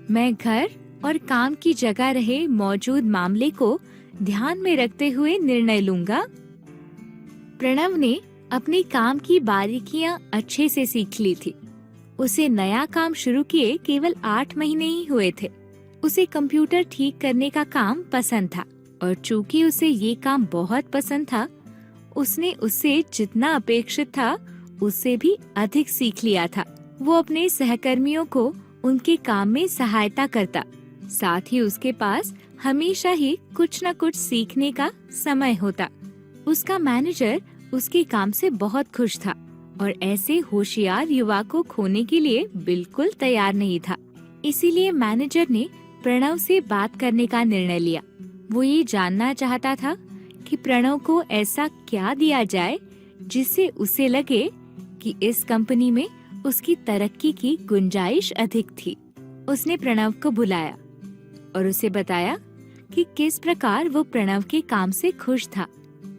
मैं घर और काम की जगह रहे मौजूद मामले को ध्यान में रखते हुए निर्णय लूंगा। प्रणव ने अपने काम की बारीकियां अच्छे से सीख ली थी। उसे नया काम शुरू किए केवल 8 महीने ही हुए थे। उसे कंप्यूटर ठीक करने का काम पसंद था और चूंकि उसे ये काम बहुत पसंद था, उसने उससे जितना अपेक्षित था उससे भी अधिक सीख लिया था। वो अपने सहकर्मियों को उनके काम में सहायता करता, साथ ही उसके पास हमेशा ही कुछ न कुछ सीखने का समय होता। उसका मैनेजर उसके काम से बहुत खुश था और ऐसे होशियार युवा को खोने के लिए बिल्कुल तैयार नहीं था। इसीलिए मैनेजर ने प्रणव से बात करने का निर्णय लिया। वो ये जानना चाहता था कि प्रणव को ऐसा क्या दिया जाए जिससे उसे लगे कि इस कंपनी में उसकी तरक्की की गुंजाइश अधिक थी। उसने प्रणव को बुलाया और उसे बताया कि किस प्रकार वो प्रणव के काम से खुश था।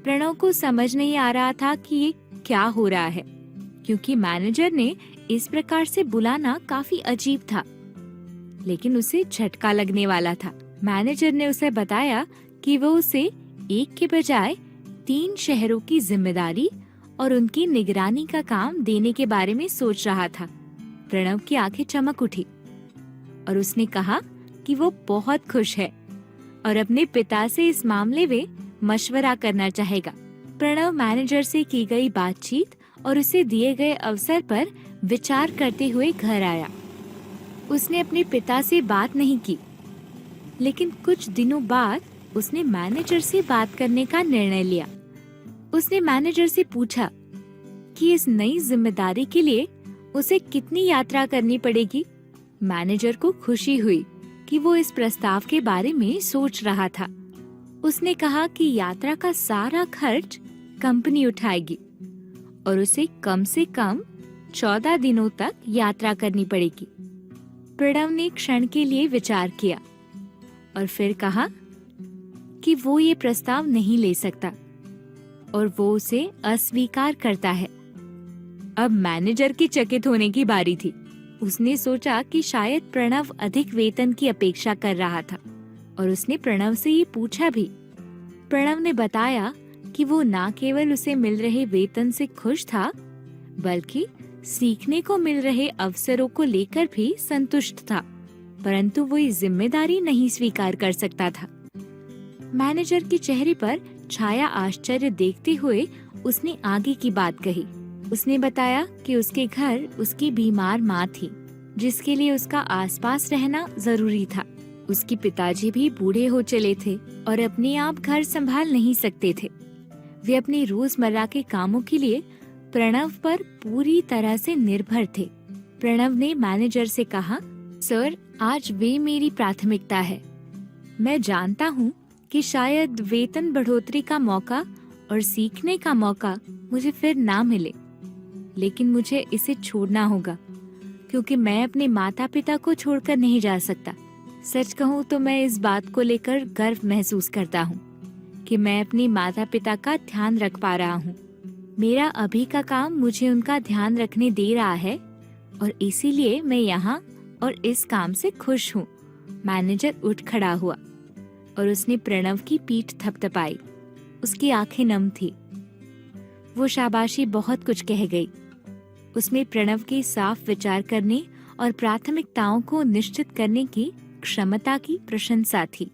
प्रणव को समझ नहीं आ रहा था कि ये क्या हो रहा है, क्योंकि मैनेजर ने इस प्रकार से बुलाना काफी अजीब था, लेकिन उसे झटका लगने वाला था। मैनेजर ने उसे बताया कि वो उसे एक के बजाय 3 शहरों की जिम्मेदारी और उनकी निगरानी का काम देने के बारे में सोच रहा था। प्रणव की आंखें चमक उठी और उसने कहा कि वो बहुत खुश है और अपने पिता से इस मामले में मशवरा करना चाहेगा। प्रणव मैनेजर से की गई बातचीत और उसे दिए गए अवसर पर विचार करते हुए घर आया। उसने अपने पिता से बात नहीं की, लेकिन कुछ दिनों बाद उसने मैनेजर से बात करने का निर्णय लिया। उसने मैनेजर से पूछा कि इस नई जिम्मेदारी के लिए उसे कितनी यात्रा करनी पड़ेगी। मैनेजर को खुशी हुई कि वो इस प्रस्ताव के बारे में सोच रहा था। उसने कहा कि यात्रा का सारा खर्च कंपनी उठाएगी और उसे कम से कम 14 दिनों तक यात्रा करनी पड़ेगी। प्रणव ने क्षण के लिए विचार किया और फिर कहा कि वो ये प्रस्ताव नहीं ले सकता और वो उसे अस्वीकार करता है। अब मैनेजर के चकित होने की बारी थी। उसने सोचा कि शायद प्रणव अधिक वेतन की अपेक्षा कर रहा था और उसने प्रणव से ये पूछा भी। प्रणव ने बताया कि वो न केवल उसे मिल रहे वेतन से खुश था, बल्कि सीखने को मिल रहे अवसरों को लेकर भी संतुष्ट था, परंतु वो ये जिम्मेदारी नहीं स्वीकार कर सकता था। मैनेजर के चेहरे पर छाया आश्चर्य देखते हुए उसने आगे की बात कही। उसने बताया कि उसके घर उसकी बीमार माँ थी, जिसके लिए उसका आसपास रहना जरूरी था। उसके पिताजी भी बूढ़े हो चले थे और अपने आप घर संभाल नहीं सकते थे। वे अपने रोजमर्रा के कामों के लिए प्रणव पर पूरी तरह से निर्भर थे। प्रणव ने मैनेजर से कहा, सर, आज वे मेरी प्राथमिकता है। मैं जानता हूँ कि शायद वेतन बढ़ोतरी का मौका और सीखने का मौका मुझे फिर ना मिले, लेकिन मुझे इसे छोड़ना होगा, क्योंकि मैं अपने माता पिता को छोड़कर नहीं जा सकता। सच कहूँ तो मैं इस बात को लेकर गर्व महसूस करता हूँ कि मैं अपने माता पिता का ध्यान रख पा रहा हूँ। मेरा अभी का काम मुझे उनका ध्यान रखने दे रहा है और इसीलिए मैं यहाँ और इस काम से खुश हूँ। मैनेजर उठ खड़ा हुआ और उसने प्रणव की पीठ थपथपाई। उसकी आंखें नम थी। वो शाबाशी बहुत कुछ कह गई। उसमें प्रणव के साफ विचार करने और प्राथमिकताओं को निश्चित करने की क्षमता की प्रशंसा थी।